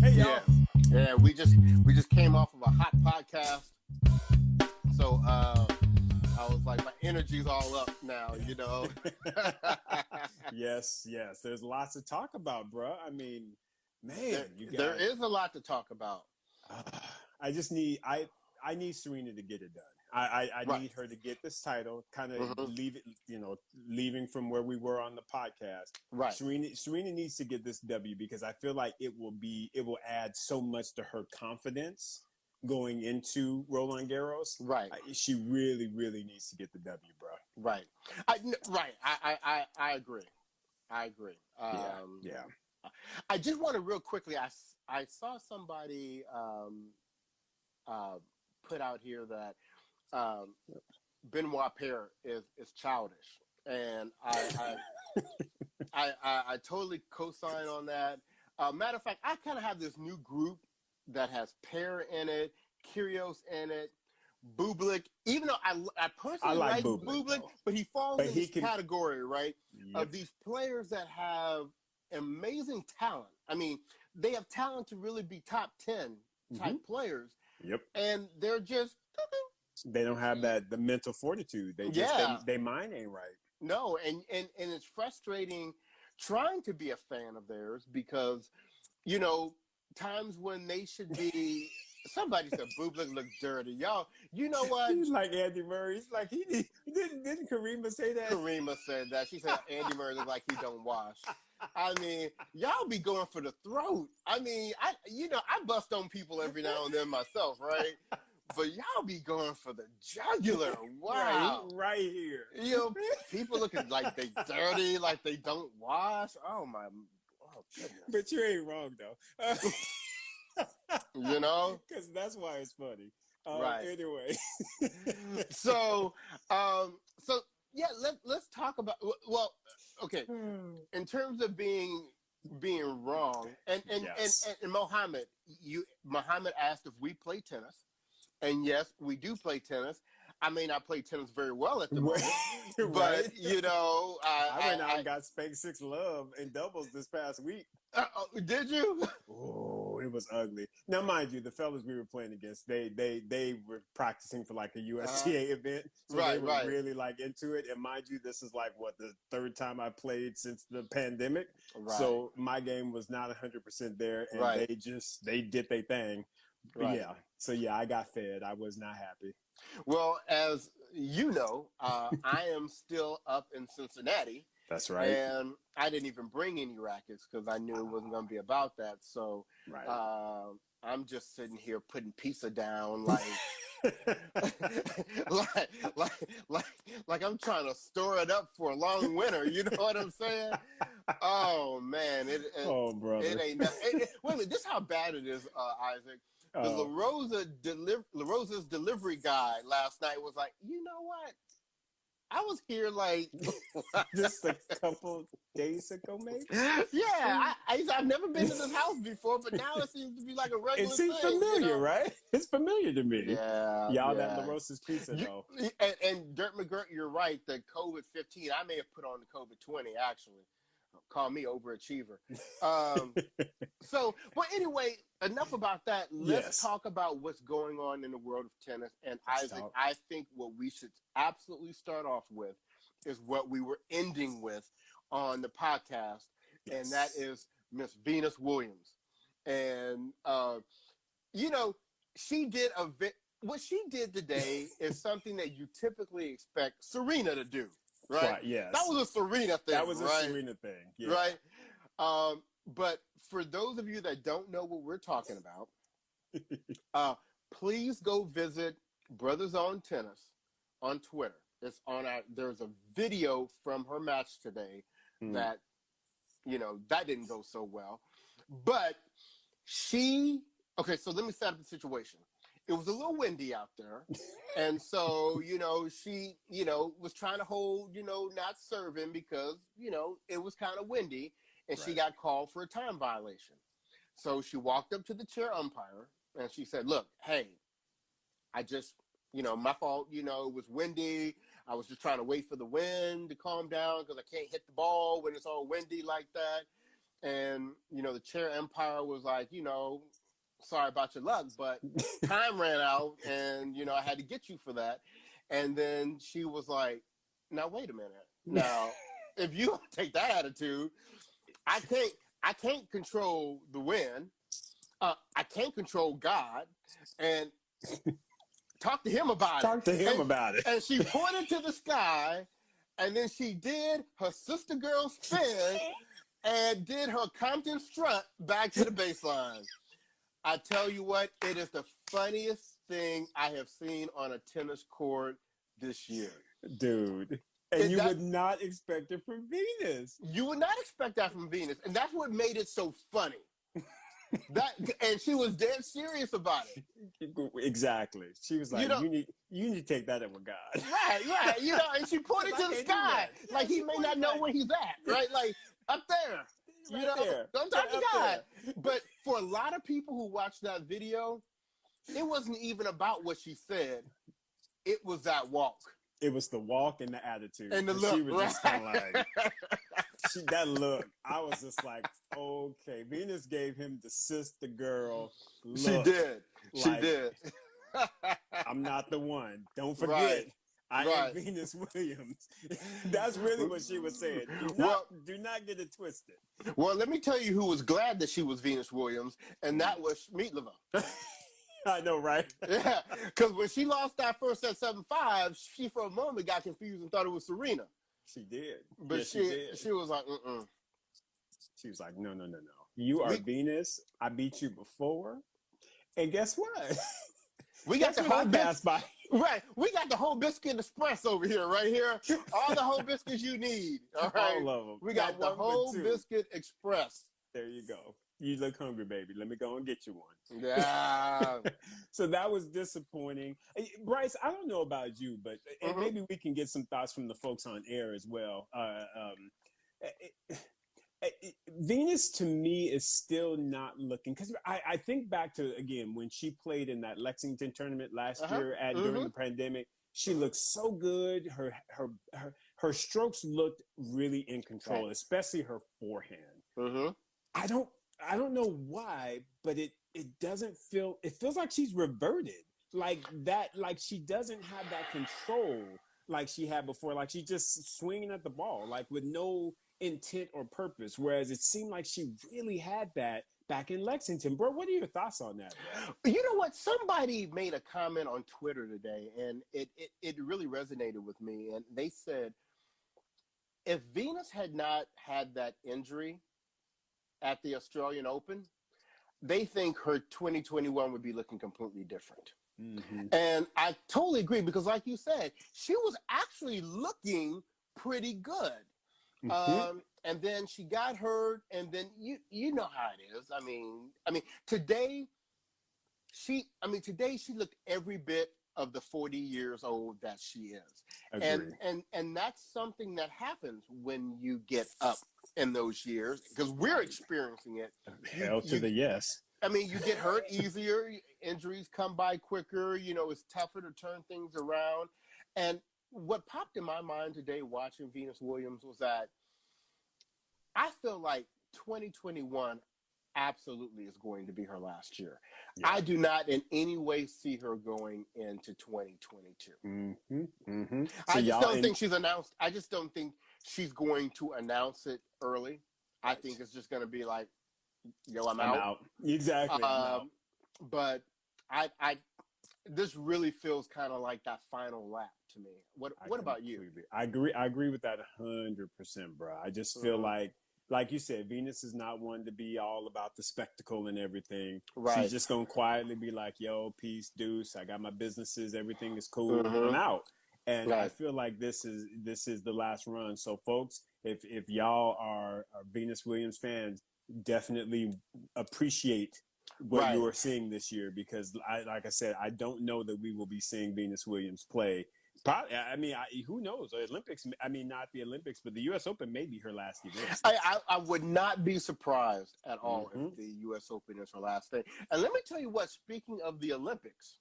Hey Yeah, y'all. yeah. We just came off of a hot podcast, so I was like, my energy's all up now. Yes, yes. There's lots to talk about, bro. I mean, there man, you there got. is a lot to talk about. I just need. I need Serena to get it done. I Right. need her to get this title. Kind of Hmm. leave it. Leaving from where we were on the podcast. Right. Serena needs to get this W because I feel like it will add so much to her confidence going into Roland Garros. Right. She really, really needs to get the W, bro. Right. Right. I agree. I agree. Yeah, yeah. I just want to real quickly. I saw somebody uh, put out here that um, Benoit Paire is childish, and I totally co-sign on that. Matter of fact, I kind of have this new group that has Paire in it, Kyrgios in it, Bublik. Even though I I personally like like Bublik Bublik, though, but he falls but in he this can. category, right, of Yep. these players that have amazing talent. I mean, they have talent to really be top 10 Hmm. type players, Yep. and they're just They don't have the mental fortitude. They just yeah. they mind ain't right. No, and it's frustrating trying to be a fan of theirs because, you know, times when they should be. Somebody said Bublik looked dirty, y'all. You know what? He's like Andy Murray. He's like didn't Karima say that? Karima said that. She said Andy Murray looked like he don't wash. I mean, y'all be going for the throat. I mean, I bust on people every now and then myself, right? But y'all be going for the jugular. Wow. Right here. People looking like they dirty, like they don't wash. Oh But goodness. you ain't wrong though. You know? Because that's why it's funny. Right. Anyway. So, so yeah, let's talk about. Well, okay. In terms of being wrong, Yes. and Mohammed asked if we play tennis, and yes, we do play tennis. I may not play tennis very well at the moment, Right. but I went out and got spanked 6 love in doubles this past week. did you? Oh, it was ugly. Now, mind you, the fellas we were playing against, they were practicing for like a Uh-huh. USTA event, so they Right, were right, really like into it. And mind you, this is like what the third time I played since the pandemic, right, so my game was not 100% there, and right, they did their thing. right. Yeah, so yeah, I got fed. I was not happy. Well, as you know, I am still up in Cincinnati, That's right. and I didn't even bring any rackets because I knew it wasn't going to be about that. So Right. I'm just sitting here putting pizza down, like, like I'm trying to store it up for a long winter. You know what I'm saying? Oh man, Oh, it brother. ain't. Wait a minute, this is how bad it is, Isaac. The Oh, La Rosa's delivery guy last night was like, you know what? I was here like, just a couple days ago, maybe. yeah. I've never been to this house before, but now it seems to be like a It regular seems thing, you familiar, know? right? It's familiar to me. Yeah, Y'all, that yeah. LaRosa's pizza, You, though. and Dirt McGirt, you're right. The COVID-19, I may have put on the COVID-20 actually. Call me overachiever. Um, well, anyway, enough about that. Let's Yes. talk about what's going on in the world of tennis. And Let's Isaac, talk. I think what we should absolutely start off with is what we were ending with on the podcast, and that Yes. is Miss Venus Williams. And you know, she did what she did today is something that you typically expect Serena to do, right? Quite, That yes. was a Serena That thing, was a right? Serena thing. Yeah. Right. But for those of you that don't know what we're talking about, uh, please go visit Brothers on Tennis on Twitter. It's on our. There's a video from her match today Mm. that that didn't go so well, but she. Okay, so let me set up the situation. It was a little windy out there, and so she was trying to hold not serving because it was kind of windy, and she Right. got called for a time violation. So she walked up to the chair umpire and she said, "Look, hey, I just my fault. It was windy. I was just trying to wait for the wind to calm down because I can't hit the ball when it's all windy like that." and the chair umpire was like, sorry about your luck, but time ran out, and I had to get you for that. And then she was like, now wait a minute. Now, if you don't take that attitude, I can't control the wind. I can't control God, and talk to him about it. Talk to him about it. And she pointed to the sky, and then she did her sister girl spin and did her Compton strut back to the baseline. I tell you what, it is the funniest thing I have seen on a tennis court this year. Dude. And you would not expect it from Venus. You would not expect that from Venus. And that's what made it so funny. And she was dead serious about it. Exactly. She was like, you need to take that up with God. Right. And she pointed to the sky. Like, he may not know where he's at, right? Like, up there. There. Don't talk to God. But for a lot of people who watched that video, it wasn't even about what she said. It was that walk. It was the walk and the attitude. And the look. She was just kind of like, that look. I was just like, okay. Venus gave him the sister girl look. She did. She did. I'm not the one. Don't forget. Right. I am Venus Williams. That's really what she was saying. Do not get it twisted. Well, let me tell you who was glad that she was Venus Williams, and that was Schmiedlova. I know, right? Yeah, because when she lost that first set 7-5, she for a moment got confused and thought it was Serena. She did. But yes, she did. She was like, She was like, no. You are Venus. I beat you before. And guess what? We got the whole biscuit. Right. We got the whole biscuit express over here, right here. All the whole biscuits you need. All right. All of them. We got the whole biscuit express. There you go. You look hungry, baby. Let me go and get you one. Yeah. So that was disappointing. Bryce, I don't know about you, but and maybe we can get some thoughts from the folks on air as well. Venus, to me, is still not looking, because I think back to, again, when she played in that Lexington tournament last year during the pandemic. She looked so good. Her strokes looked really in control, especially her forehand. I don't know why, but it doesn't feel, it feels like she's reverted, like she doesn't have that control like she had before. Like she's just swinging at the ball, like with no intent or purpose. Whereas it seemed like she really had that back in Lexington. Bro, what are your thoughts on that, bro? You know what? Somebody made a comment on Twitter today, and it really resonated with me. And they said, if Venus had not had that injury at the Australian Open, they think her 2021 would be looking completely different. And I totally agree, because like you said, she was actually looking pretty good. And then she got hurt, and then you know how it is. I mean, today she looked every bit of the 40 years old that she is. And that's something that happens when you get up in those years, because we're experiencing it. Hell to the yes. I mean, you get hurt easier, injuries come by quicker, it's tougher to turn things around. And what popped in my mind today watching Venus Williams was that I feel like 2021 absolutely is going to be her last year. Yeah. I do not in any way see her going into 2022. So I just don't think she's announced. I just don't think she's going to announce it early. Right. I think it's just going to be like, yo, I'm out. Exactly. But I this really feels kind of like that final lap to me. What about you? I agree with that 100%, bro. I just feel like you said, Venus is not one to be all about the spectacle and everything. Right. She's just going to quietly be like, yo, peace, deuce. I got my businesses. Everything is cool. I'm out. And I feel like this is the last run. So, folks, if y'all are Venus Williams fans, definitely appreciate what you are seeing this year, because, like I said, I don't know that we will be seeing Venus Williams play. Probably, who knows? Olympics, not the Olympics, but the U.S. Open may be her last event. I would not be surprised at all if the U.S. Open is her last thing. And let me tell you what, speaking of the Olympics,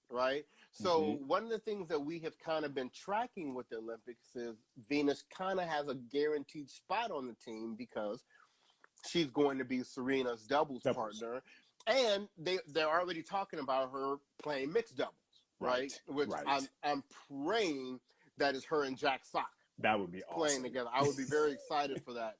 right? So one of the things that we have kind of been tracking with the Olympics is Venus kind of has a guaranteed spot on the team, because she's going to be Serena's doubles partner. And they're already talking about her playing mixed doubles, right? Which I'm praying that is her and Jack Sock. That would be playing awesome. together. I would be very excited for that.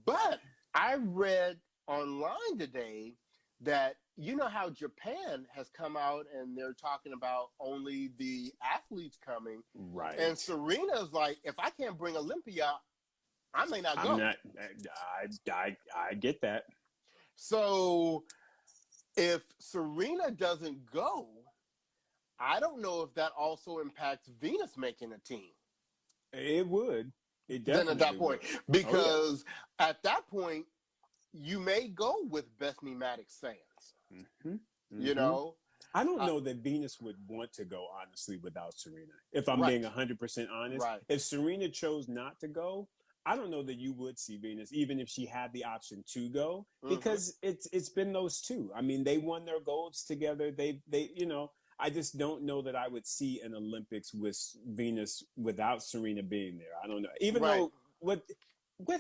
But I read online today that you know how Japan has come out and they're talking about only the athletes coming. Right. And Serena's like, if I can't bring Olympia, I may not go. I get that. So if Serena doesn't go, I don't know if that also impacts Venus making a team. It would. It definitely then at that point. would. Because at that point, you may go with Bethany Maddox-Sands. You know? I don't know that Venus would want to go, honestly, without Serena. If I'm being 100% honest. If Serena chose not to go, I don't know that you would see Venus, even if she had the option to go, because it's been those two. I mean, they won their golds together. They you know, I just don't know that I would see an Olympics with Venus without Serena being there. I don't know. Even though what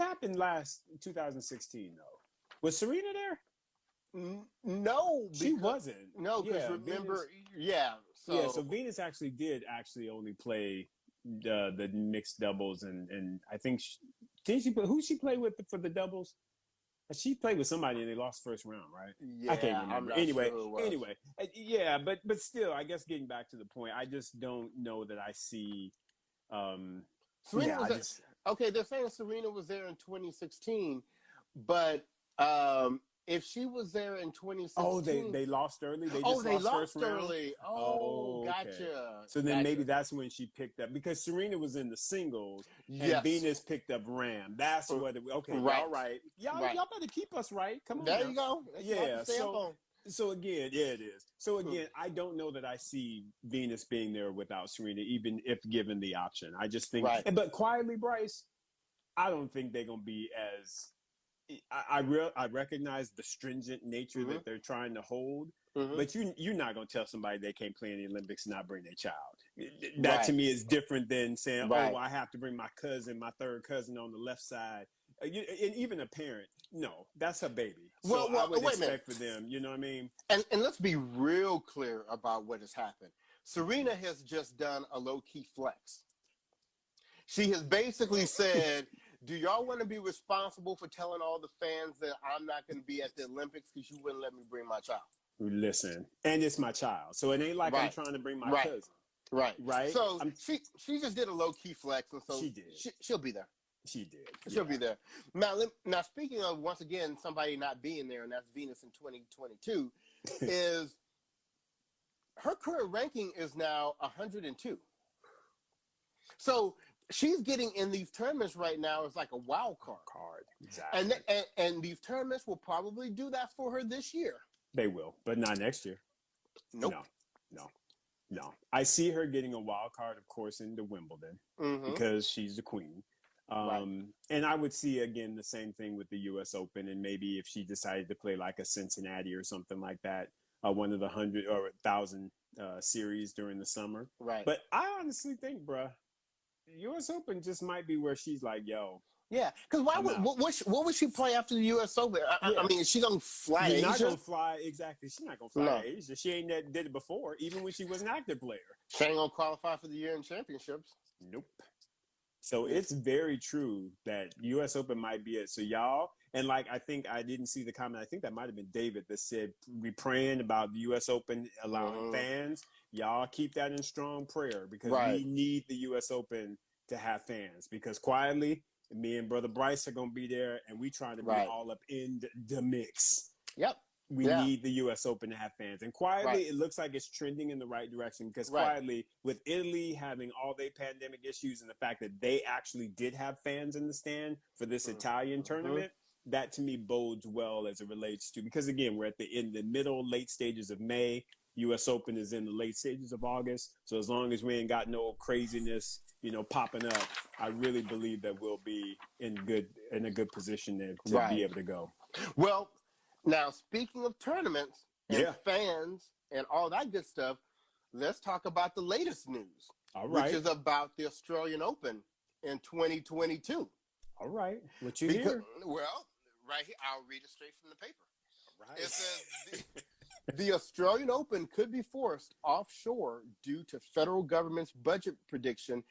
happened last 2016 though? Was Serena there? No, she wasn't. No, because remember, so Venus did only play the mixed doubles, and I think who she play with for the doubles? She played with somebody and they lost first round, right? Yeah, I can't remember. Anyway, but still, I guess getting back to the point, I just don't know that I see. Serena okay, they're saying Serena was there in 2016, but if she was there in 2016, they lost early. They lost early. Oh, gotcha. Okay. So then maybe that's when she picked up, because Serena was in the singles and Venus picked up Ram. That's what it. Okay, y'all right. Y'all better keep us right. Come on. There you go. That's So again, it is. So again, I don't know that I see Venus being there without Serena, even if given the option. I just think, but quietly, Bryce, I don't think they're gonna be as. I recognize the stringent nature that they're trying to hold, but you're not going to tell somebody they can't play in the Olympics and not bring their child. That to me is different than saying, oh, I have to bring my cousin, my third cousin on the left side. And even a parent, no, that's her baby. So I would expect for them, you know what I mean? And let's be real clear about what has happened. Serena has just done a low-key flex. She has basically said, do y'all want to be responsible for telling all the fans that I'm not going to be at the Olympics because you wouldn't let me bring my child? Listen, and it's my child, so it ain't like I'm trying to bring my cousin. Right. So she just did a low key flex, and so she did. She'll be there. She did. She'll be there. Now, speaking of once again somebody not being there, and that's Venus in 2022, is her current ranking is now 102. So she's getting in these tournaments right now as like a wild card. Exactly. And these tournaments will probably do that for her this year. They will, but not next year. Nope. No. I see her getting a wild card, of course, into Wimbledon because she's the queen. And I would see, again, the same thing with the U.S. Open, and maybe if she decided to play like a Cincinnati or something like that, one of the 100 or 1,000 series during the summer. Right. But I honestly think, bruh, U.S. Open just might be where she's like, yo. Yeah, because what would she play after the U.S. Open? I mean, is she going to fly Asia? She's not going to fly, exactly. She's not going to fly Asia. She ain't did it before, even when she was an active player. She ain't going to qualify for the year-end championships. Nope. So it's very true that U.S. Open might be it. So y'all, and like I think I didn't see the comment. I think that might have been David that said, we praying about the U.S. Open allowing fans. Y'all keep that in strong prayer because we need the U.S. Open to have fans, because quietly, me and Brother Bryce are going to be there, and we trying to be all up in the mix. Yep. We need the U.S. Open to have fans. And quietly, it looks like it's trending in the right direction, because quietly, with Italy having all their pandemic issues and the fact that they actually did have fans in the stand for this Italian tournament, that to me bodes well as it relates to, because again, we're in the middle, late stages of May. U.S. Open is in the late stages of August. So as long as we ain't got no craziness, popping up, I really believe that we'll be in a good position to be able to go. Well, now speaking of tournaments and fans and all that good stuff, let's talk about the latest news. All right. Which is about the Australian Open in 2022. All right. What you hear? Well, right here. I'll read it straight from the paper. Right. It says the Australian Open could be forced offshore due to federal government's budget prediction.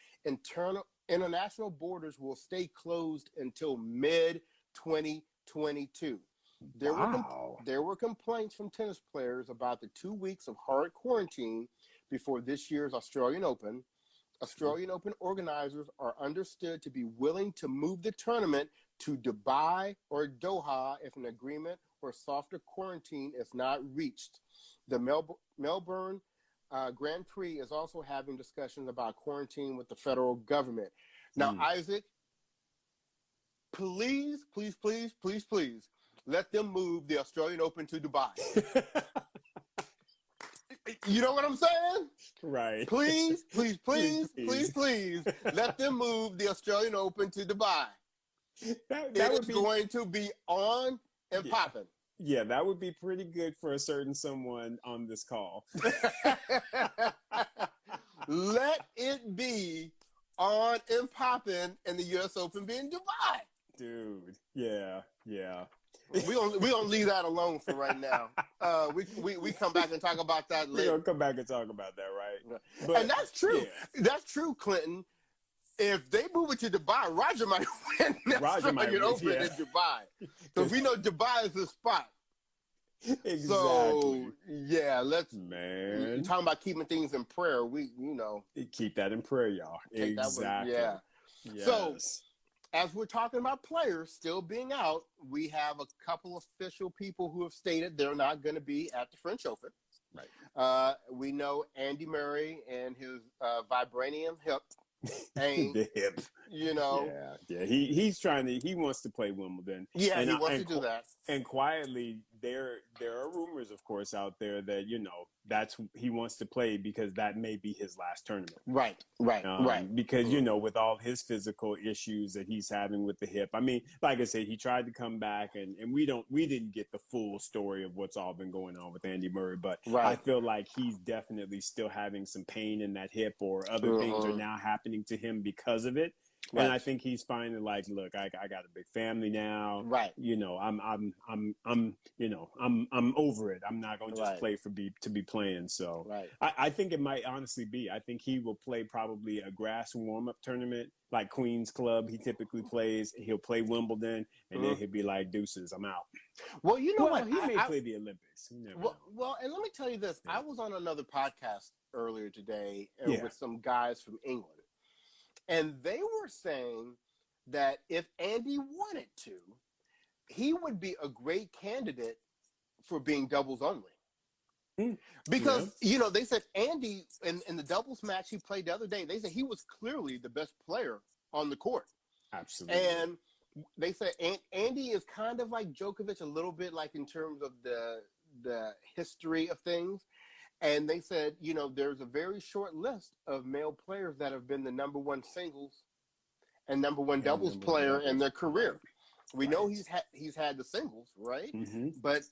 International borders will stay closed until mid-2022. Wow. There were complaints from tennis players about the 2 weeks of hard quarantine before this year's Australian Open. Australian Open organizers are understood to be willing to move the tournament to Dubai or Doha if an agreement or softer quarantine is not reached. The Melbourne Grand Prix is also having discussions about quarantine with the federal government. Now, Isaac, please, let them move the Australian Open to Dubai. You know what I'm saying? Right. Please, let them move the Australian Open to Dubai. That would be going to be on and popping. Yeah, that would be pretty good for a certain someone on this call. Let it be on and popping, and the U.S. Open be in Dubai. Dude, yeah. We gonna leave that alone for right now. We come back and talk about that later. We're gonna come back and talk about that, right? But, and that's true. Yeah. That's true, Clinton. If they move it to Dubai, Roger might win the Australian Open in Dubai. So we know Dubai is the spot. Exactly. So yeah, let's man. Talking about keeping things in prayer. We keep that in prayer, y'all. Exactly. Yeah. Yes. So as we're talking about players still being out, we have a couple official people who have stated they're not going to be at the French Open. Right. We know Andy Murray and his vibranium hip. The hip. Yeah. He wants to play Wimbledon. Yeah, and he wants to do that. And quietly, there are rumors, of course, out there that he wants to play because that may be his last tournament. Right. Because with all his physical issues that he's having with the hip. I mean, like I said, he tried to come back, and we didn't get the full story of what's all been going on with Andy Murray. But I feel like he's definitely still having some pain in that hip, or other things are now happening to him because of it. Right. And I think he's finally like, look, I got a big family now. Right. I'm over it. I'm not going to just play to be playing. So I think it might honestly be. I think he will play probably a grass warm-up tournament like Queen's Club. He typically plays. He'll play Wimbledon, and then he'll be like, deuces, I'm out. Well, you know what? He may play the Olympics. Well, and let me tell you this. Yeah. I was on another podcast earlier today with some guys from England. And they were saying that if Andy wanted to, he would be a great candidate for being doubles only. Because, they said Andy, in the doubles match he played the other day, they said he was clearly the best player on the court. Absolutely. And they said Andy is kind of like Djokovic a little bit, like in terms of the history of things. And they said, there's a very short list of male players that have been the number one singles and number one doubles player in their career. We know he's had the singles, right? Mm-hmm. But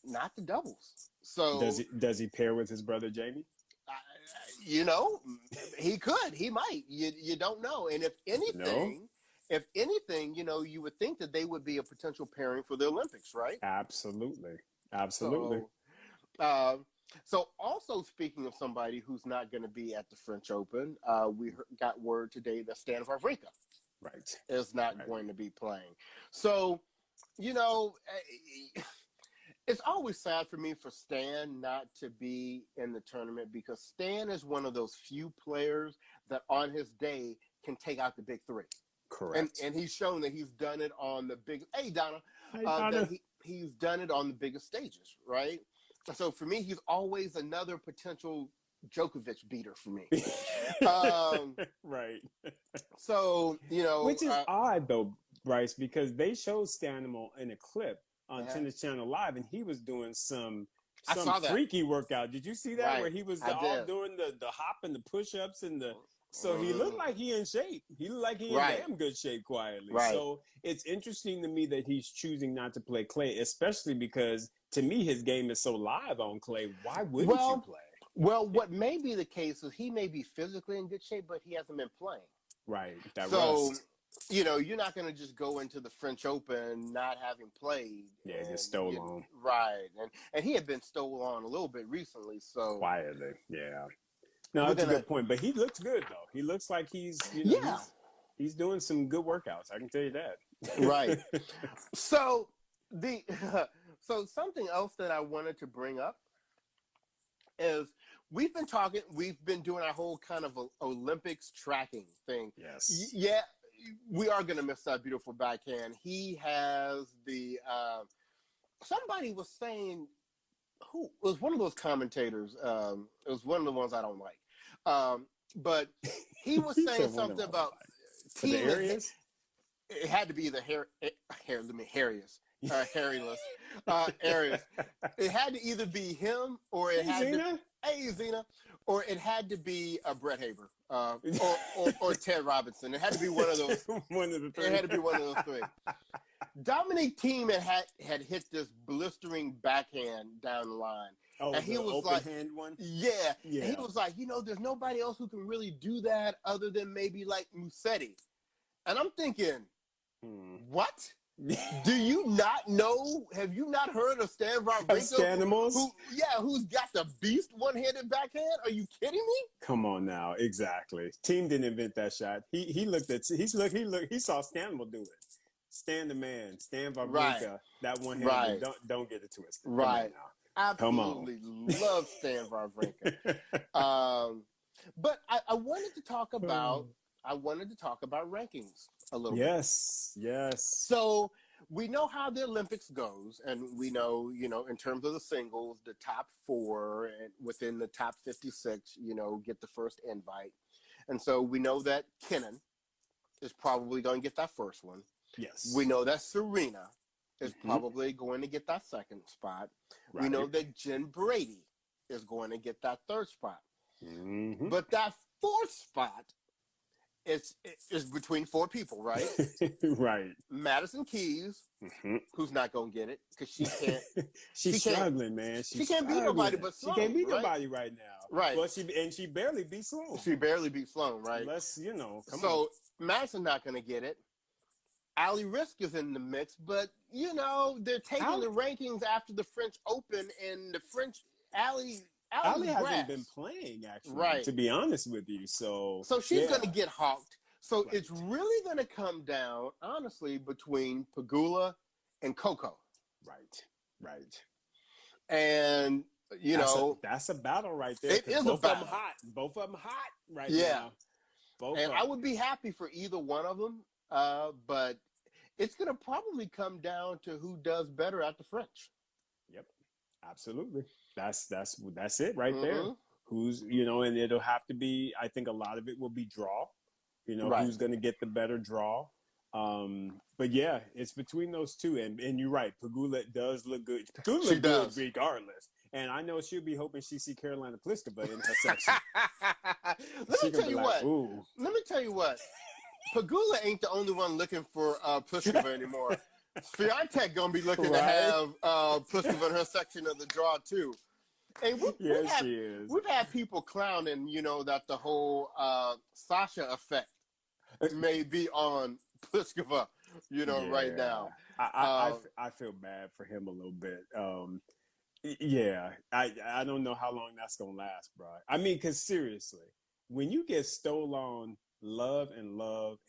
not the doubles. So does he pair with his brother Jamie? He could. He might. You don't know. And if anything, you would think that they would be a potential pairing for the Olympics, right? Absolutely. So also speaking of somebody who's not going to be at the French Open, we got word today that Stan Wawrinka is not going to be playing. So, it's always sad for me for Stan not to be in the tournament, because Stan is one of those few players that on his day can take out the big three. Correct. And he's shown that he's done it on the big. Hey, Donna. Donna. He's done it on the biggest stages, right? So for me, he's always another potential Djokovic beater for me. Right. So, which is odd though, Bryce, because they showed Stanimal in a clip on Tennis Channel Live, and he was doing some freaky workout. Did you see that? Right. Where he was doing the hop and the push-ups and the. So he looked like he in shape. He looked like he in damn good shape quietly. Right. So it's interesting to me that he's choosing not to play clay, especially because to me his game is so live on clay. Why wouldn't you play? Well, what may be the case is he may be physically in good shape, but he hasn't been playing. Right. you're not going to just go into the French Open not having played. Yeah, just stole on. Right. And he had been stole on a little bit recently, so. Quietly, yeah. No, that's a good point. But he looks good, though. He looks like he's doing some good workouts. I can tell you that. Right. So so something else that I wanted to bring up is we've been doing our whole kind of Olympics tracking thing. Yes. Yeah, we are going to miss that beautiful backhand. He has the somebody was saying, who was one of those commentators, it was one of the ones I don't like, but he was saying something about team areas. It had to be the Harrius, Arius. It had to either be him or it had to. Hey, Zena. Or it had to be Brett Haber or Ted Robinson. It had to be one of those. One of the three. It had to be one of those three. Dominic Thiem had hit this blistering backhand down the line. Oh, and he the was open like, hand one? Yeah. And he was like, there's nobody else who can really do that other than maybe like Musetti. And I'm thinking, what? Do you not know? Have you not heard of Stan Wawrinka? Who's got the beast one-handed backhand? Are you kidding me? Come on now, exactly. Thiem didn't invent that shot. He saw Stanimal do it. Stan the man, Stan Wawrinka, that one-handed. Right. Don't get it twisted. Right. Absolutely love Stan Wawrinka. But I wanted to talk about rankings a little bit. Yes. So we know how the Olympics goes, and we know, in terms of the singles, the top 4 and within the top 56, get the first invite. And so we know that Kenin is probably going to get that first one. Yes. We know that Serena is probably going to get that second spot. Right. We know that Jen Brady is going to get that third spot. Mm-hmm. But that fourth spot is between 4 people, right? Right. Madison Keys, who's not going to get it because she can't. She's struggling, man. She can't beat nobody but Sloan. She can't beat nobody right now. Right. Well, she barely beat Sloan. She barely beat Sloan, right? Unless, come on. So Madison's not going to get it. Ali Risk is in the mix, but, they're taking the rankings after the French Open, and the French Ali hasn't been playing, actually, right, to be honest with you. So she's going to get hawked. So It's really going to come down, honestly, between Pegula and Coco. Right. And, that's a battle right there. It is both a battle. Both of them hot right now. Both and I would be happy for either one of them, but it's going to probably come down to who does better at the French. Yep, absolutely. That's it right there. Who's, and it'll have to be, I think a lot of it will be draw, right, who's going to get the better draw. But yeah, it's between those two. And you're right. Pegula does look good. Pegula looks good regardless. And I know she'll be hoping she see Carolina Pliskova in her section. Let me tell you what. Pegula ain't the only one looking for Pliskova anymore. Swiatek gonna be looking to have Pliskova in her section of the draw too. And we've had people clowning, that the whole Sasha effect may be on Pliskova, right now. I feel bad for him a little bit. I don't know how long that's gonna last, bro. I mean, because seriously, when you get stolen love, and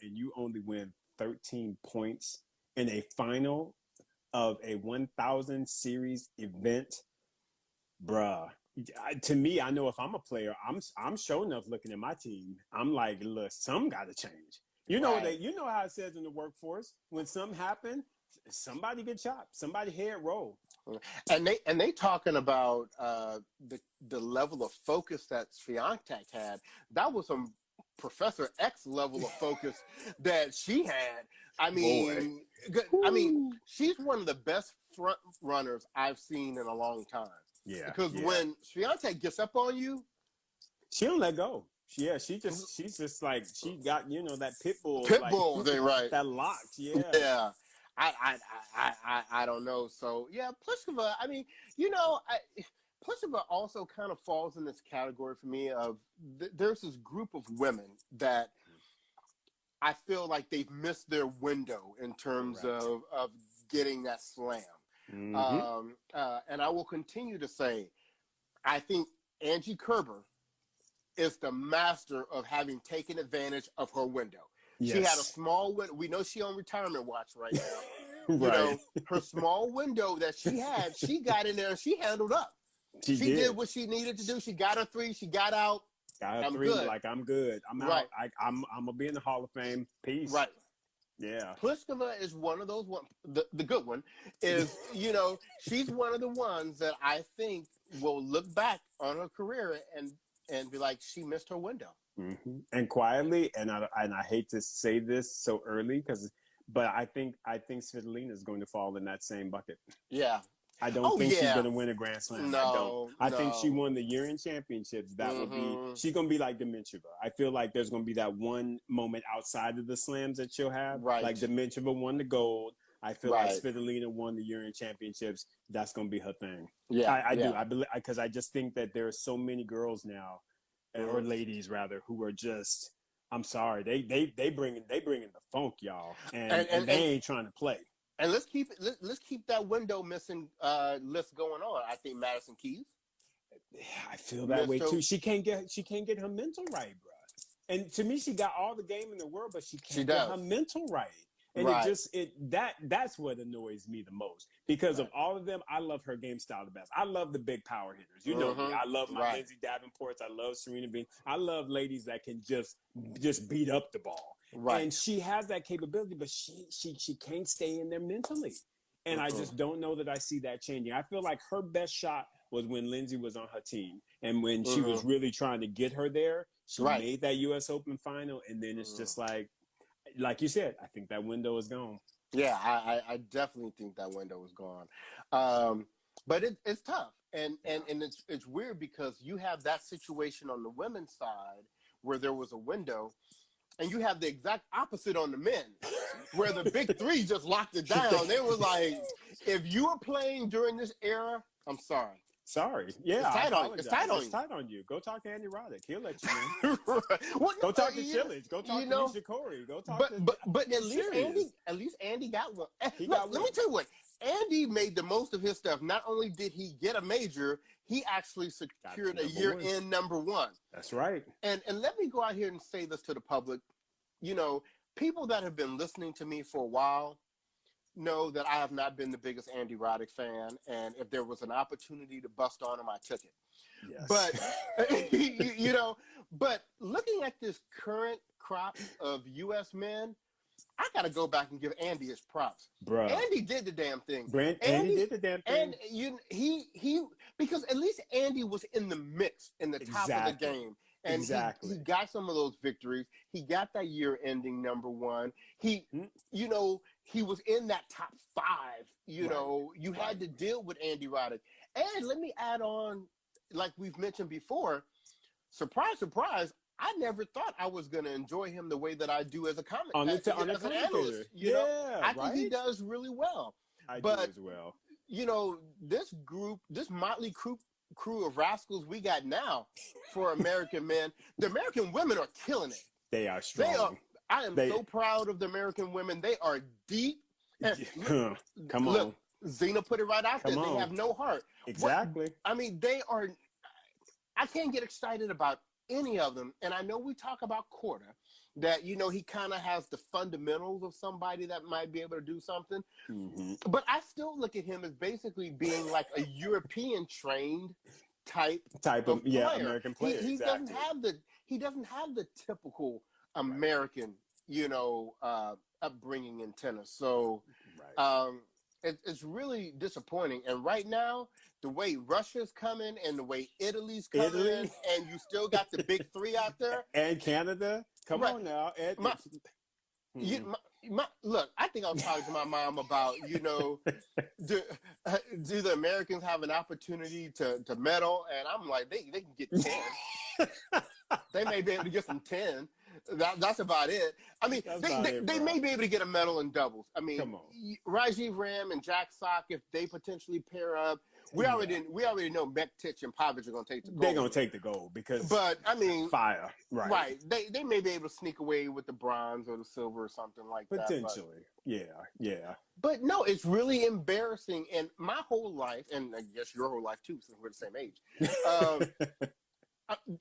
you only win 13 points in a final of a 1,000 series event, bruh. To me, I know if I'm a player, I'm sure enough looking at my team. I'm like, look, something got to change. You know how it says in the workforce, when something happens, somebody get chopped, somebody head roll. And they talking about the level of focus that Swiatek had. That was some Professor X level of focus that she had. I mean, she's one of the best front runners I've seen in a long time. Yeah. Because when Swiatek gets up on you, she don't let go. She's just like, she got, that pit bull thing, right? That lock. Yeah. Yeah. I don't know. So yeah, Pliskova. I mean, Pliskova also kind of falls in this category for me of there's this group of women that I feel like they've missed their window in terms of getting that slam. Mm-hmm. And I will continue to say, I think Angie Kerber is the master of having taken advantage of her window. Yes. She had a small window. We know she on retirement watch right now. Right. You know, her small window that she had, she got in there and she handled up. She did what she needed to do. She got her three. She got out. Got a three. Good. Like, I'm good. I'm right. out. I'm gonna be in the Hall of Fame. Peace. Right. Yeah. Pliskova is one of those the good one is, you know, she's one of the ones that I think will look back on her career and be like, she missed her window. Mm-hmm. And quietly, and I hate to say this so early but I think Svitolina is going to fall in that same bucket. Yeah. I don't think she's going to win a Grand Slam. No, I think she won the year-end championships. That will be, she's going to be like Dimitrova. I feel like there's going to be that one moment outside of the slams that she'll have. Right. Like Dimitrova won the gold. I feel like Svitolina won the year-end championships. That's going to be her thing. Yeah, I do. I believe, because I just think that there are so many girls now, or ladies rather, who are just, I'm sorry, they bring in the funk, y'all, and they ain't trying to play. And let's keep that window missing list going on. I think Madison Keys. I feel that way too. She can't get her mental right, bro. And to me, she got all the game in the world, but she can't get her mental right. And that's what annoys me the most. Because of all of them, I love her game style the best. I love the big power hitters. You know me. I love my Lindsay Davenports. I love Serena Bean. I love ladies that can just beat up the ball. Right. And she has that capability, but she can't stay in there mentally. And I just don't know that I see that changing. I feel like her best shot was when Lindsay was on her team. And when she was really trying to get her there, she made that U.S. Open final. And then it's just like you said, I think that window is gone. Yeah, I definitely think that window is gone. But it's tough. And it's weird because you have that situation on the women's side where there was a window. And you have the exact opposite on the men, where the big three just locked it down. They were like, if you were playing during this era, I'm sorry. Sorry. Yeah. It's tight on you. Go talk to Andy Roddick. He'll let you know. Go talk to Chilich. Go talk to Nisha Corey. Go talk But at least Andy got one. Let me tell you what. Andy made the most of his stuff. Not only did he get a major, he actually secured a year-end number one. That's right. And let me go out here and say this to the public. You know, people that have been listening to me for a while know that I have not been the biggest Andy Roddick fan. And if there was an opportunity to bust on him, I took it. Yes. But, you know, but looking at this current crop of U.S. men, I got to go back and give Andy his props. Bro. Andy did the damn thing. Andy did the damn thing. And he because at least Andy was in the mix, in the top of the game. And he got some of those victories. He got that year-ending number one. He was in that top five. You know, you had to deal with Andy Roddick. And let me add on, like we've mentioned before, surprise, surprise, I never thought I was going to enjoy him the way that I do as a commentator, as an analyst. You know, I think he does really well. I do as well. You know, this motley crew of rascals we got now for American men, the American women are killing it. They are strong. I am so proud of the American women. They are deep. Come on. Look, Zena put it right out there. They have no heart. Exactly. They are. I can't get excited about any of them. And I know we talk about Korda, that, you know, he kind of has the fundamentals of somebody that might be able to do something. Mm-hmm. But I still look at him as basically being like a European trained type of player. American player. He doesn't have the typical American, you know, upbringing in tennis. So it's really disappointing. And right now, the way Russia's coming and the way Italy's coming in, and you still got the big three out there. And Canada. Come on now. Look, I think I was talking to my mom about, you know, do the Americans have an opportunity to medal? And I'm like, they can get 10. They may be able to get some 10. That's about it. I mean, they may be able to get a medal in doubles. I mean, come on, Rajiv Ram and Jack Sock, if they potentially pair up, we already know Mektic and Pavic are going to take the gold. They're going to take the gold because, but I mean, fire, right? Right. They may be able to sneak away with the bronze or the silver or something like that. Potentially, yeah. But no, it's really embarrassing. And my whole life, and I guess your whole life too, since we're the same age.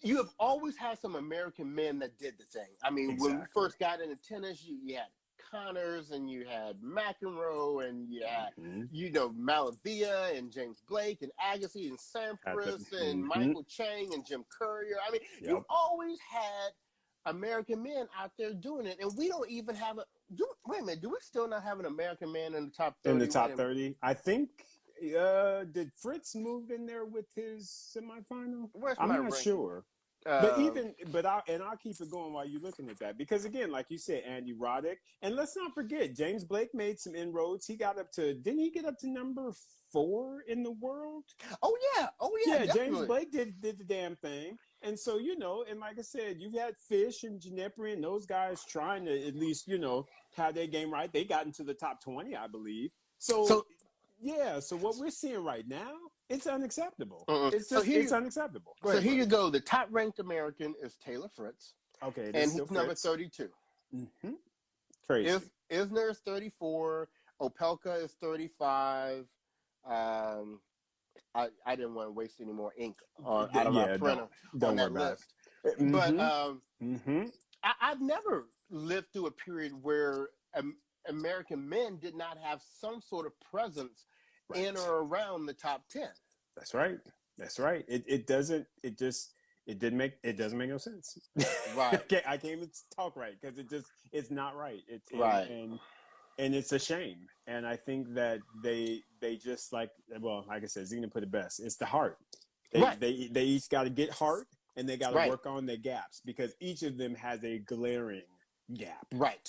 You have always had some American men that did the thing. I mean, when we first got into tennis, you had Connors and you had McEnroe and you had, Malavia and James Blake and Agassi and Sampras and Michael Chang and Jim Courier. I mean, you've always had American men out there doing it. And we don't even have wait a minute, do we still not have an American man in the top 30? In the top 30? I think... did Fritz move in there with his semifinal? I'm not sure. But I'll keep it going while you're looking at that, because again, like you said, Andy Roddick, and let's not forget, James Blake made some inroads. Didn't he get up to number 4 in the world? Oh yeah, yeah. James Blake did the damn thing, and so and like I said, you've had Fish and Ginepri and those guys trying to at least have their game right. They got into the top 20, I believe. So what we're seeing right now, it's unacceptable. It's unacceptable. So here you go. The top-ranked American is Taylor Fritz. Okay, and he's number 32. Mm-hmm. Crazy. Isner is 34. Opelka is 35. I didn't want to waste any more ink out of my printer on that list. But I've never lived through a period where American men did not have some sort of presence in or around the top 10. That's right. It doesn't make no sense. Right. I can't even talk right because it's not right. And it's a shame. And I think that they just like I said, Zena put it best. It's the heart. They each got to get heart, and they got to work on their gaps, because each of them has a glaring gap. Right.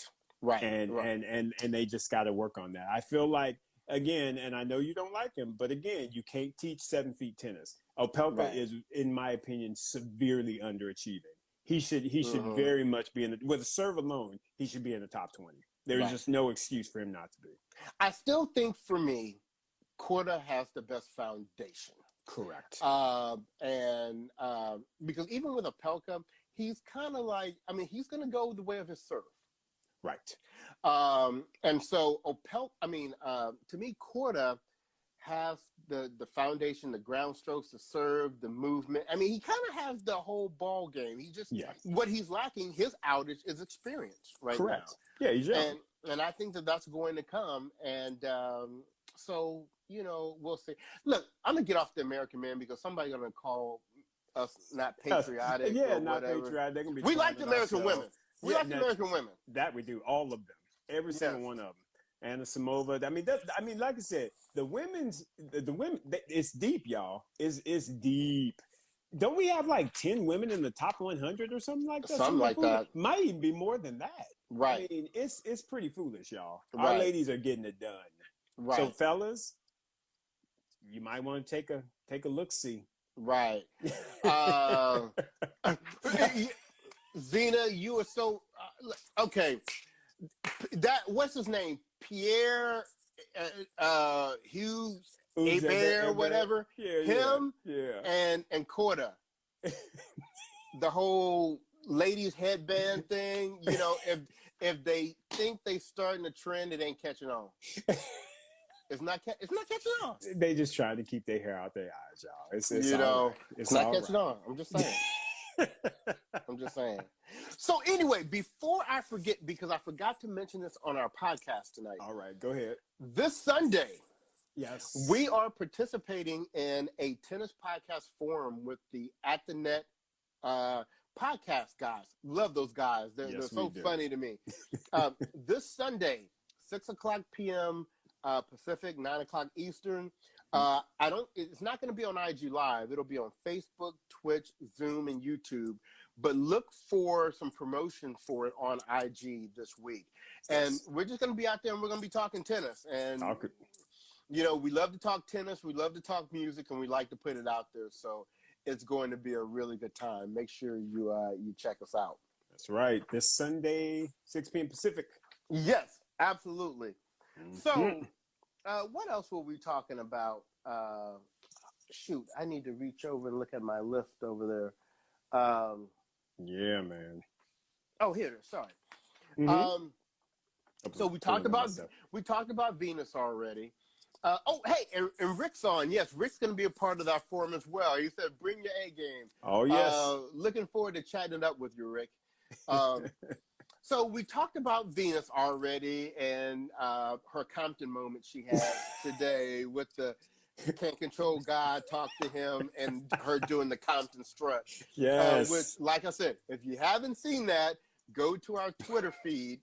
And they just got to work on that. I feel like, again, and I know you don't like him, but again, you can't teach 7-feet tennis. Opelka is, in my opinion, severely underachieving. He should very much be with a serve alone, he should be in the top 20. There's just no excuse for him not to be. I still think, for me, Korda has the best foundation. Correct. Because even with Opelka, he's kind of like, he's going to go the way of his serve. Right. And so to me, Korda has the foundation, the ground strokes, the serve, the movement. He kind of has the whole ball game. He just, what he's lacking, his outage is experience right Correct. now. Yeah, he's young. And I think that's going to come. And so, we'll see. Look, I'm going to get off the American man because somebody's going to call us not patriotic. Not patriotic. We like the American women. We like American women. That we do. All of them. Every single one of them. Anna Samova. Like I said, the women, it's deep, y'all. It's deep. Don't we have like 10 women in the top 100 or something like that? Something like that. Might even be more than that. Right. It's pretty foolish, y'all. Right. Our ladies are getting it done. Right. So fellas, you might want to take a look-see. Right. Zena, you are so okay. What's his name? Pierre Hughes Hebert, whatever. Him and Korda. The whole ladies headband thing. If they think they starting a trend, it ain't catching on. It's not catching on. They just trying to keep their hair out their eyes, y'all. It's not catching on. I'm just saying. I'm just saying. So anyway, before I forget, because I forgot to mention this on our podcast tonight. All right, go ahead. This Sunday, yes, we are participating in a tennis podcast forum with the At the Net podcast guys. Love those guys. They're so funny to me. This Sunday, 6:00 p.m. Pacific, 9:00 Eastern. It's not going to be on IG Live. It'll be on Facebook, Twitch, Zoom, and YouTube. But look for some promotion for it on IG this week. And we're just going to be out there and we're going to be talking tennis. And, we love to talk tennis. We love to talk music, and we like to put it out there. So it's going to be a really good time. Make sure you check us out. That's right. This Sunday, 6 p.m. Pacific. Yes, absolutely. Mm-hmm. So, what else were we talking about? Shoot, I need to reach over and look at my list over there. Yeah, man. Oh, here it is. Sorry. Mm-hmm. So we talked about Venus already. Hey, and Rick's on. Yes, Rick's going to be a part of that forum as well. He said, "Bring your A game." Oh yes. Looking forward to chatting it up with you, Rick. So we talked about Venus already and her Compton moment she had today with the can't control God, talk to him, and her doing the Compton strut. Yes. Which, like I said, if you haven't seen that, go to our Twitter feed,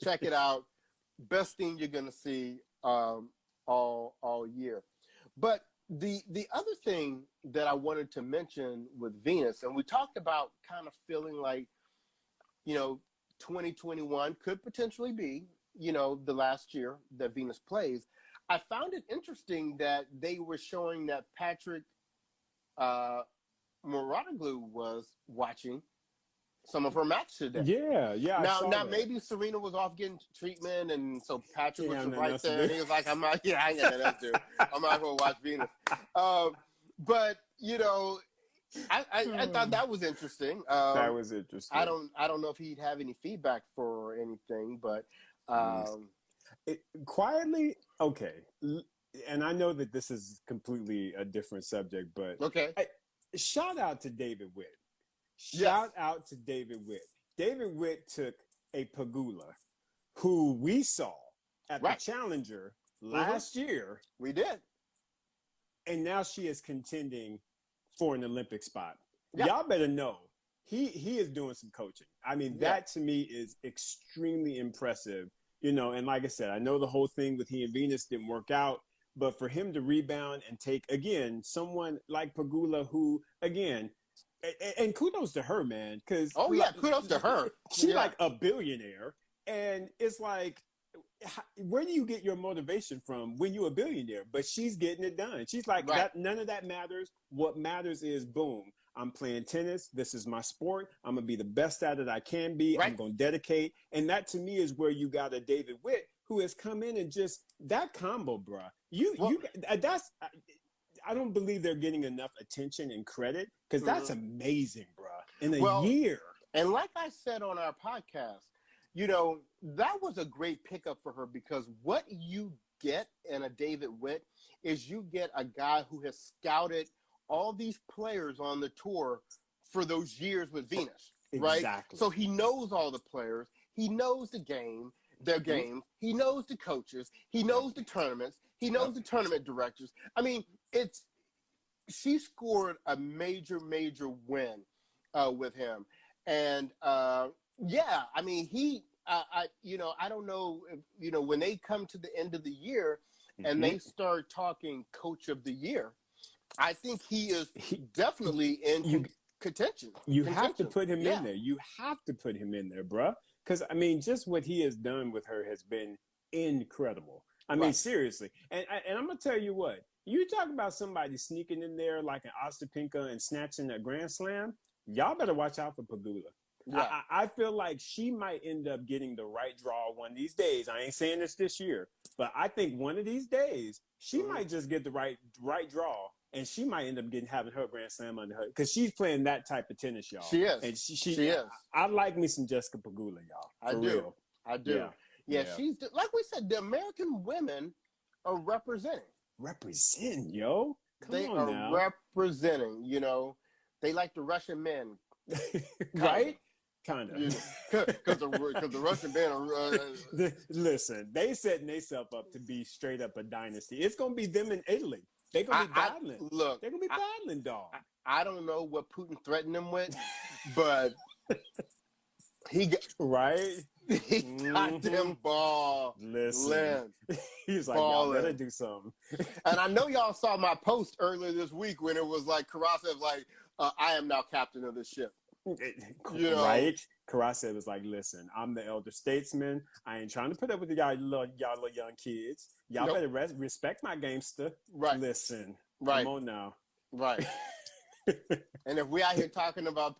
check it out. Best thing you're gonna see all year. But the other thing that I wanted to mention with Venus, and we talked about kind of feeling like, 2021 could potentially be, the last year that Venus plays. I found it interesting that they were showing that Patrick Mouratoglou was watching some of her match today. Yeah. Now maybe Serena was off getting treatment, and so Patrick was right there, and he was like, I ain't got nothing else to do. I'm not going to watch Venus. But I thought that was interesting. That was interesting. I don't know if he'd have any feedback for anything, but quietly, okay. And I know that this is completely a different subject, but okay. Shout out to David Witt. Shout out to David Witt. David Witt took a Pegula, who we saw at the Challenger last year. We did. And now she is contending for an Olympic spot. Yep. Y'all better know he is doing some coaching. I mean, that to me is extremely impressive. And like I said, I know the whole thing with he and Venus didn't work out, but for him to rebound and take, again, someone like Pegula, who, again, and kudos to her, man, because kudos to her. She's like a billionaire, and it's like, where do you get your motivation from when you're a billionaire? But she's getting it done. She's like, that. None of that matters. What matters is, boom, I'm playing tennis. This is my sport. I'm gonna be the best at it I can be. I'm gonna dedicate, and that to me is where you got a David Witt who has come in and just that combo, bruh. I don't believe they're getting enough attention and credit because that's amazing, bro. In a year. And like I said on our podcast, that was a great pickup for her because what you get in a David Witt is you get a guy who has scouted all these players on the tour for those years with Venus, right? Exactly. So he knows all the players. He knows the game, their games. He knows the coaches. He knows the tournaments. He knows the tournament directors. I mean, she scored a major win with him. And I mean, I don't know if, when they come to the end of the year and they start talking coach of the year, I think he is definitely in contention. You have to put him in there. You have to put him in there, bruh. Because, I mean, just what he has done with her has been incredible. I mean, seriously. And I'm going to tell you what. You talk about somebody sneaking in there like an Ostapenko and snatching a Grand Slam, y'all better watch out for Pegula. Yeah. I feel like she might end up getting the right draw one of these days. I ain't saying this year, but I think one of these days she might just get the right draw, and she might end up having her Grand Slam under her because she's playing that type of tennis, y'all. She is. And she is. I like me some Jessica Pegula, y'all. I do. Yeah, she's like we said. The American women are representing. Represent, yo. They are representing. They like the Russian men, right? Kind of, because the Russian men are. Listen, they setting themselves up to be straight up a dynasty. It's gonna be them in Italy. They're gonna be battling. They're gonna be battling, dog. I don't know what Putin threatened them with, but he got He got them ball. Listen. He's like, y'all better do something. And I know y'all saw my post earlier this week when it was like Karasev like, I am now captain of this ship. Right? Karasev was like, listen, I'm the elder statesman. I ain't trying to put up with y'all little young kids. Y'all better respect my gamester. Right. Listen. Right. Come on now. Right. And if we out here talking about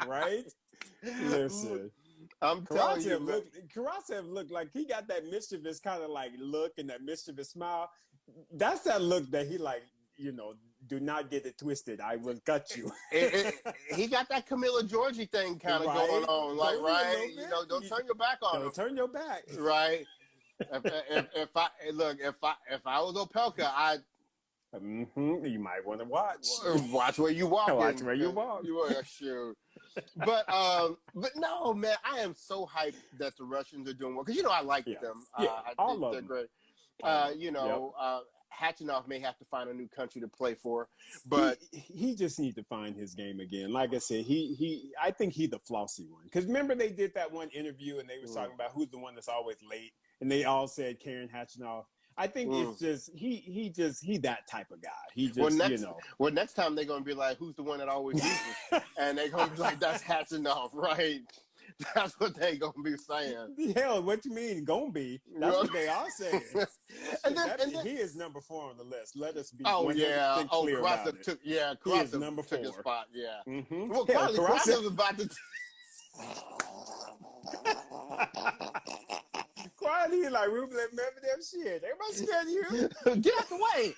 right? Listen. I'm telling you, man. Karasev looked like he got that mischievous kind of like look and that mischievous smile. That's that look that he like, do not get it twisted. I will cut you. He got that Camilla Georgie thing kind of going on, like, right? Don't turn your back on him. Don't turn your back, right? If I was Opelka, you might want to watch where you walk. Watch where you walk. You are sure. But no, man, I am so hyped that the Russians are doing well because I like them. I think they're great. Hatchinov may have to find a new country to play for, but he just needs to find his game again. Like I said, I think he's the flossy one. Because remember they did that one interview and they were talking about who's the one that's always late, and they all said Karen Hatchinoff. I think it's just he that type of guy. He just next time they're gonna be like, who's the one that always loses? And they're gonna be like, that's Hatchinoff, right? That's what they gonna be saying. Hell, what you mean gonna be? That's what they are saying. and then he is number 4 on the list. Let us be. Clear about it. Karasev is number 4. Took his spot. Yeah. Mm-hmm. Well, Karasev was about to. Quietly like Rublev Medvedev shit. Everybody scared of you. Get out the way.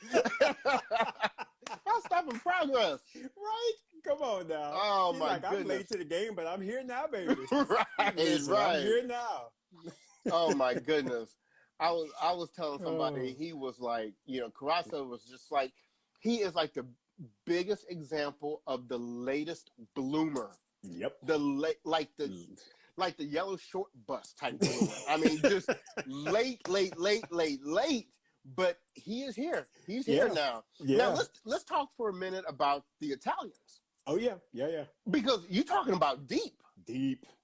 I'm stopping progress. Right? Come on now. Oh my goodness. I'm late to the game, but I'm here now, baby. right. I'm here now. Oh my goodness. I was telling somebody he was like, Karasev was just like, he is like the biggest example of the latest bloomer. Yep. Like the yellow short bus type bloomer. I mean, just late. But he is here. He's here now. Yeah. Now let's talk for a minute about the Italians. Oh yeah. Because you're talking about deep.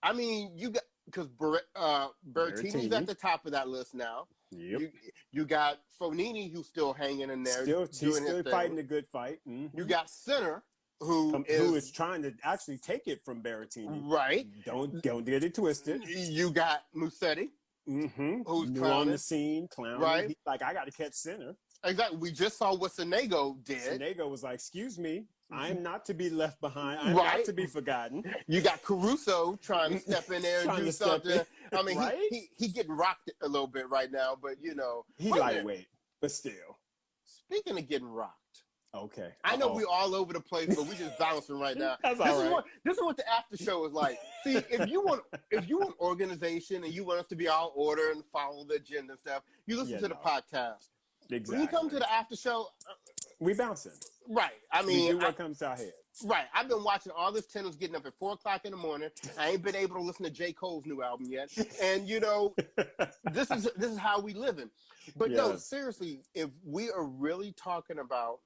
I mean, you got because Berrettini's at the top of that list now. Yep. You got Fonini who's still hanging in there. He's still fighting a good fight. Mm-hmm. You got Sinner who is trying to actually take it from Berrettini. Right. Don't get it twisted. You got Musetti. Mm-hmm. Who's new on the scene, clowning. Right. He's like, I got to catch Sinner. Exactly. We just saw what Sonego did. Sonego was like, excuse me, I am not to be left behind. I'm not to be forgotten. You got Caruso trying to step in there and do something. I mean, he getting rocked a little bit right now, but he lightweight, but still. Speaking of getting rocked. Okay. I know we're all over the place, but we just bouncing right now. That's all right. This is what the after show is like. See, if you want organization and you want us to be all order and follow the agenda and stuff, you listen to the podcast. Exactly. When you come to the after show, we bouncing. Right. I mean, we do what comes to our head. Right. I've been watching all this tennis, getting up at 4:00 in the morning. I ain't been able to listen to J. Cole's new album yet, and this is how we living. But no, seriously, if we are really talking about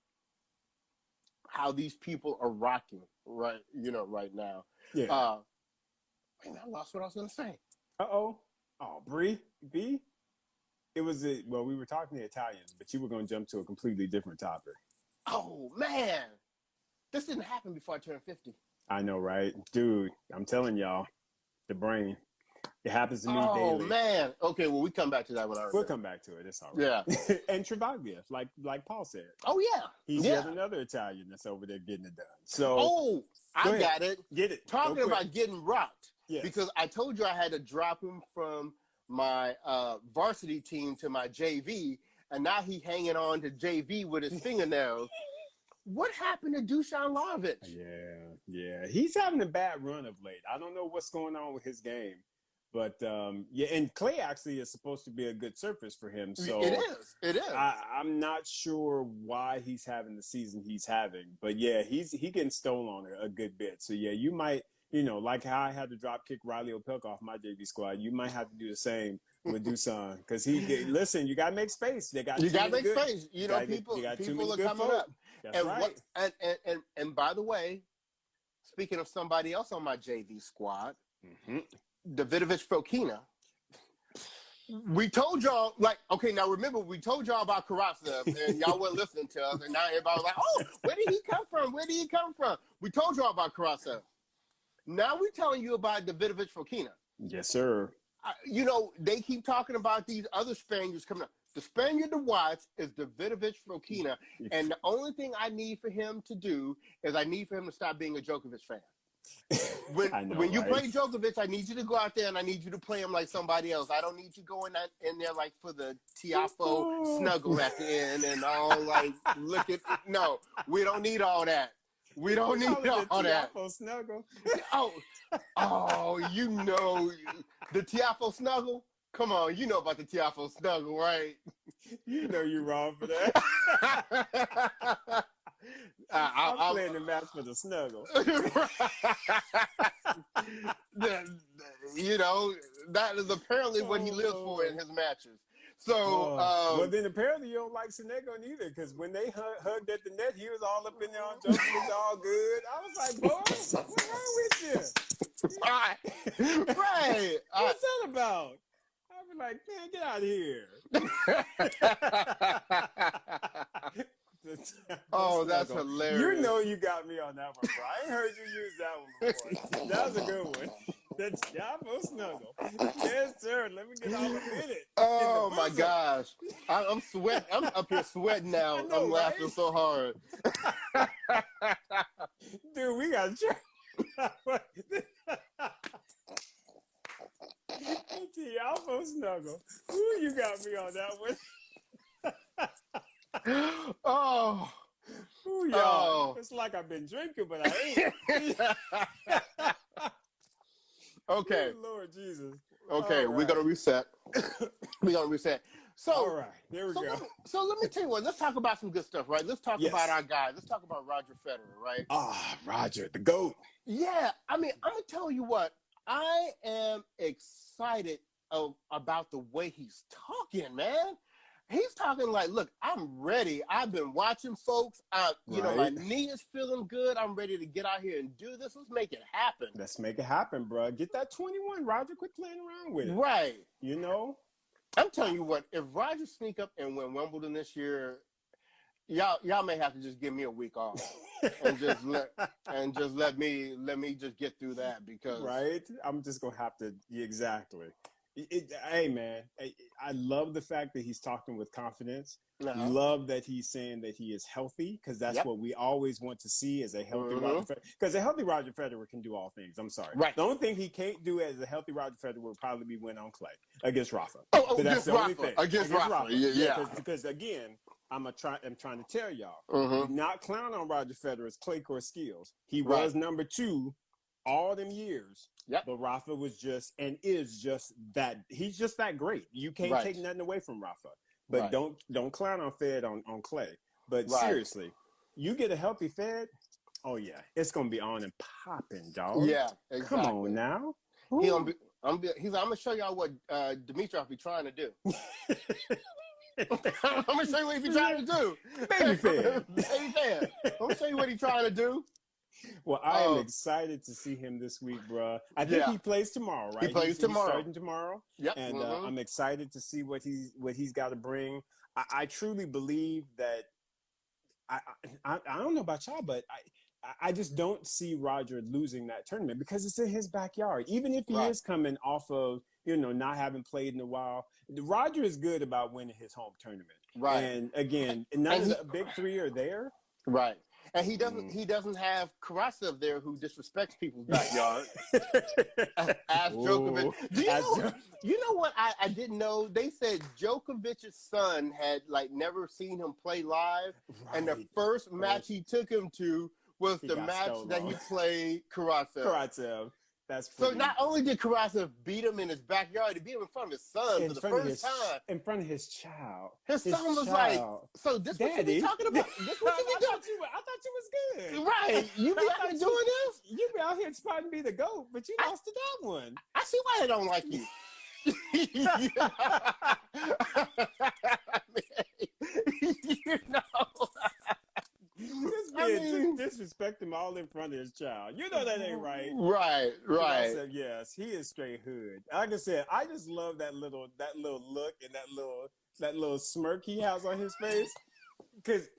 how these people are rocking right now. Yeah. Man, I lost what I was going to say. Oh, B. It was we were talking to Italians, but you were going to jump to a completely different topic. Oh man, this didn't happen before I turned 50. I know, right, dude? I'm telling y'all, the brain. It happens to me daily. Oh man. Okay, well we come back to that when we'll come back to it. It's all right. Yeah. And Travaglia, like Paul said. Oh yeah. He's yet another Italian that's over there getting it done. So I got it. Get it. Talking about getting rocked. Yes. Because I told you I had to drop him from my varsity team to my JV, and now he hanging on to JV with his fingernails. What happened to Dusan Lajovic? Yeah. He's having a bad run of late. I don't know what's going on with his game. But, and clay actually is supposed to be a good surface for him. So it is. I'm not sure why he's having the season he's having. But, yeah, he getting stolen on a good bit. So, yeah, you might, like how I had to drop kick Riley Opelka off my JV squad, you might have to do the same with Dusan. Because listen, you got to make space. You got to make space. People are coming up. That's right. And by the way, speaking of somebody else on my JV squad, Davidovich Fokina. We told y'all, now remember, we told y'all about Karasev, and y'all weren't listening to us, and now everybody was like, oh, where did he come from? We told y'all about Karasev. Now we're telling you about Davidovich Fokina. Yes, sir. They keep talking about these other Spaniards coming up. The Spaniard to watch is Davidovich Fokina, and the only thing I need for him to do is I need for him to stop being a Djokovic fan. When you play Djokovic, I need you to go out there and I need you to play him like somebody else. I don't need you going in there like for the Tiafo snuggle at the end and all like look at. No, we don't need all that. We don't need all that. Tiafo snuggle. Oh, you know the Tiafo snuggle. Come on, you know about the Tiafo snuggle, right? You know you're wrong for that. I'm playing the match for the snuggle. You know, that is apparently what he lives for in his matches. So, well, then apparently you don't like Sonego neither, because when they hugged at the net, he was all up in there on Joker, was all good. I was like, boy, what's wrong with you? Right. What's that about? I was like, man, get out of here. Oh, that's hilarious. You know you got me on that one, bro. I ain't heard you use that one before. That was a good one. The Tiafo snuggle. Yes, sir. Let me get all the minute. Oh, my gosh. I'm sweating. I'm up here sweating now. Know, I'm laughing so hard. Dude, we got to try. Tiafo snuggle. Ooh, you got me on that one. Oh. Ooh, y'all. Oh. It's like I've been drinking, but I ain't. Okay. Ooh, Lord Jesus. Okay, we're going to reset. We're going to reset. So, all right, there we go. So let me tell you what. Let's talk about some good stuff, right? Let's talk about our guy. Let's talk about Roger Federer, right? Roger, the GOAT. Yeah, I mean, I'm going to tell you what. I am excited about the way he's talking, man. He's talking like, look, I'm ready. I've been watching folks. You know, my knee is feeling good. I'm ready to get out here and do this. Let's make it happen. Let's make it happen, bro. Get that 21, Roger. Quit playing around with it. Right. You know? I'm telling you what, if Roger sneak up and win Wimbledon this year, y'all may have to just give me a week off and just let me just get through that because I'm just gonna have to exactly. Hey man, I love the fact that he's talking with confidence. Love that he's saying that he is healthy because that's what we always want to see as a healthy Roger Federer. Because a healthy Roger Federer can do all things. I'm sorry. Right. The only thing he can't do as a healthy Roger Federer would probably be win on clay against Rafa. But that's the only thing. Against Rafa. Yeah. Because again, I'm trying to tell y'all, do not clown on Roger Federer's clay court skills. He was number 2 all them years. But Rafa was just and is just that. He's just that great. You can't take nothing away from Rafa. But don't clown on Fed on clay. But seriously, you get a healthy Fed, oh yeah, it's gonna be on and popping, dog. Yeah, exactly. Come on now. I'm gonna show y'all what Dimitrov be trying to do. I'm gonna show you what he be trying to do. Baby Fed. Baby Fed. I'm gonna show you what he trying to do. Well, I am excited to see him this week, bro. I think he plays tomorrow, right? He plays tomorrow. He's starting tomorrow. Yep. And I'm excited to see what he's got to bring. I truly believe that. I don't know about y'all, but I just don't see Roger losing that tournament because it's in his backyard. Even if he is coming off of not having played in a while, Roger is good about winning his home tournament. Right. And again, none of the big 3 are there. Right. And he doesn't have Karatsev there who disrespects people's backyard. As Djokovic. You know what I didn't know? They said Djokovic's son had never seen him play live. Right. And the first match he took him to was the match that he played Karatsev. That's so not only did Karatsev beat him in his backyard, he beat him in front of his son for the first time. In front of his child. His son was like, so this Daddy. What you be talking about? This what you be doing? I thought you was good. Right. You be out here doing this? You be out here spotting me the GOAT, but you lost to that one. I see why they don't like you. Just disrespect him all in front of his child. You know that ain't right. Right. I said, yes, he is straight hood. Like I said, I just love that little look and that little smirk he has on his face. Because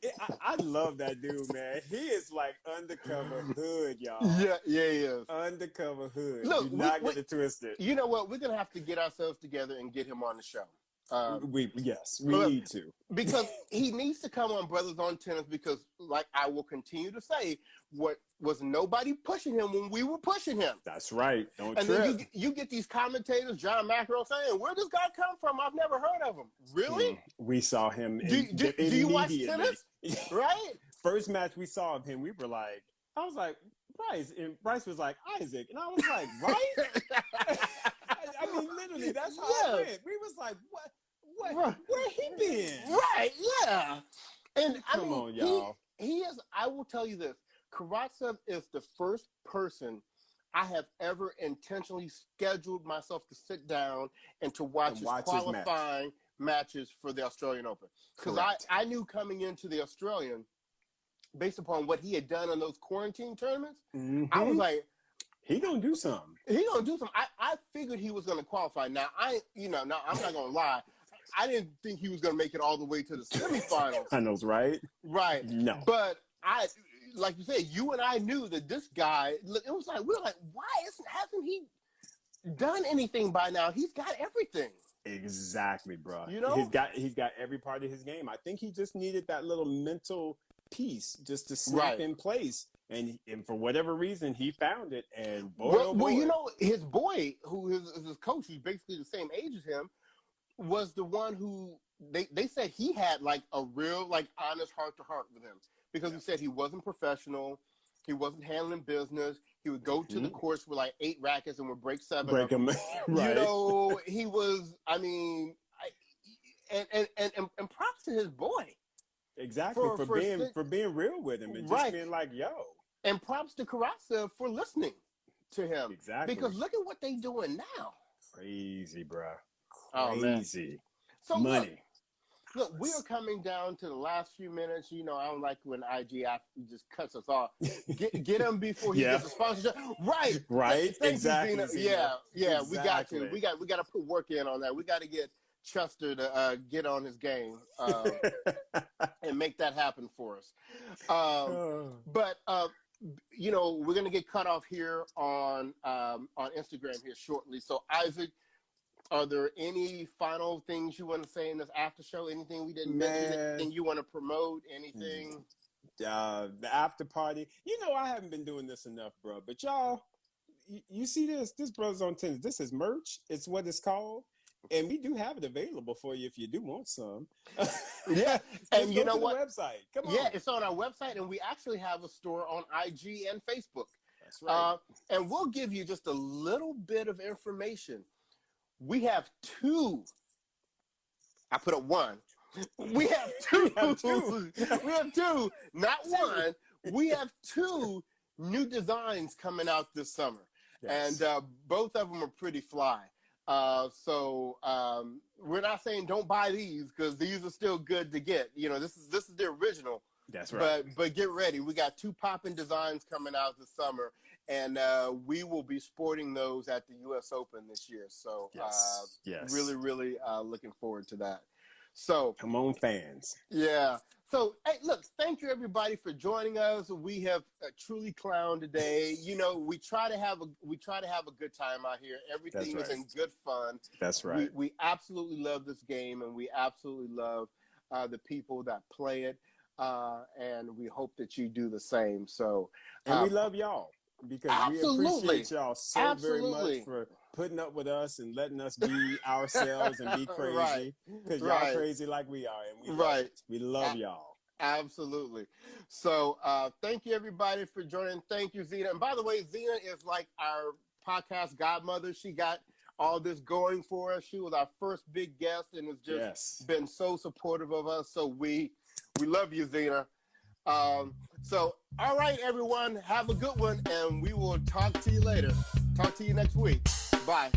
I love that dude, man. He is like undercover hood, y'all. Yeah, he is. Undercover hood. Look, do not get it twisted. You know what? We're going to have to get ourselves together and get him on the show. We need to. Because he needs to come on Brothers on Tennis, because, like I will continue to say, what was nobody pushing him when we were pushing him. That's right. Don't and trip. Then you get these commentators, John McEnroe, saying, "Where does this guy come from? I've never heard of him." Really? We saw him. Do you watch tennis? Right. First match we saw of him, we were like, I was like, Bryce, and Bryce was like, Isaac, and I was like, right? I mean, literally, that's how it went. We was like, what? Where he been? Right, yeah. And Come on, y'all. He is, I will tell you this, Karatsev is the first person I have ever intentionally scheduled myself to sit down and to watch his qualifying matches for the Australian Open. Because I knew coming into the Australian, based upon what he had done in those quarantine tournaments, I was like, he gonna do something. I figured he was gonna qualify. Now I'm not gonna lie. I didn't think he was gonna make it all the way to the semifinals. I know, right? Right. No. But like you said, you and I knew that this guy. It was like we were like, why hasn't he done anything by now? He's got everything. Exactly, bro. You know, he's got every part of his game. I think he just needed that little mental piece just to snap in place. And for whatever reason, he found it. And boy, well, you know, his boy, who is his coach, who's basically the same age as him, was the one who they said he had like a real like honest heart to heart with him, because he said he wasn't professional, he wasn't handling business. He would go to the course with like 8 rackets and would break 7. Break them, right? You know, he was. I mean, and props to his boy. Exactly, for being real with him and just being like, yo. And props to Karatsev for listening to him. Exactly. Because look at what they doing now. Crazy, bro. Crazy. So money. Look, we are coming down to the last few minutes. You know, I don't like when IG just cuts us off. Get him before he gets a sponsorship. Right. Exactly. You, Zena. Yeah. Exactly. We got to put work in on that. We got to get Chester to get on his game and make that happen for us. But you know, we're gonna get cut off here on Instagram here shortly. So Isaac, are there any final things you want to say in this after show? Anything we didn't mention? Anything you want to promote? Anything? The after party. You know, I haven't been doing this enough, bro. But y'all, you see this Brothers on Tennis. This is merch. It's what it's called. And we do have it available for you if you do want some. Yeah. And you know what? Website. Come on. Yeah, it's on our website, and we actually have a store on IG and Facebook. That's right. And we'll give you just a little bit of information. We have 2. I put up 1. We have 2. We have 2, not 1. We have 2 new designs coming out this summer. Yes. And both of them are pretty fly. So we're not saying don't buy these, because these are still good to get. You know, this is the original. That's right. But get ready. We got 2 popping designs coming out this summer, and we will be sporting those at the U.S. Open this year. So really, really looking forward to that. So come on, fans. Yeah. So, hey, look, thank you, everybody, for joining us. We have truly clowned today. You know, we try to have a good time out here. Everything is in good fun. That's right. We absolutely love this game, and we absolutely love the people that play it, and we hope that you do the same. So, and we love y'all, because we appreciate y'all so very much for putting up with us and letting us be ourselves and be crazy, because y'all crazy like we are, and we love y'all. Absolutely. So thank you, everybody, for joining. Thank you, Zena. And by the way, Zena is like our podcast godmother. She got all this going for us. She was our first big guest and has just been so supportive of us. So we love you, Zena. So, all right, everyone, have a good one, and we will talk to you later. Talk to you next week. Bye.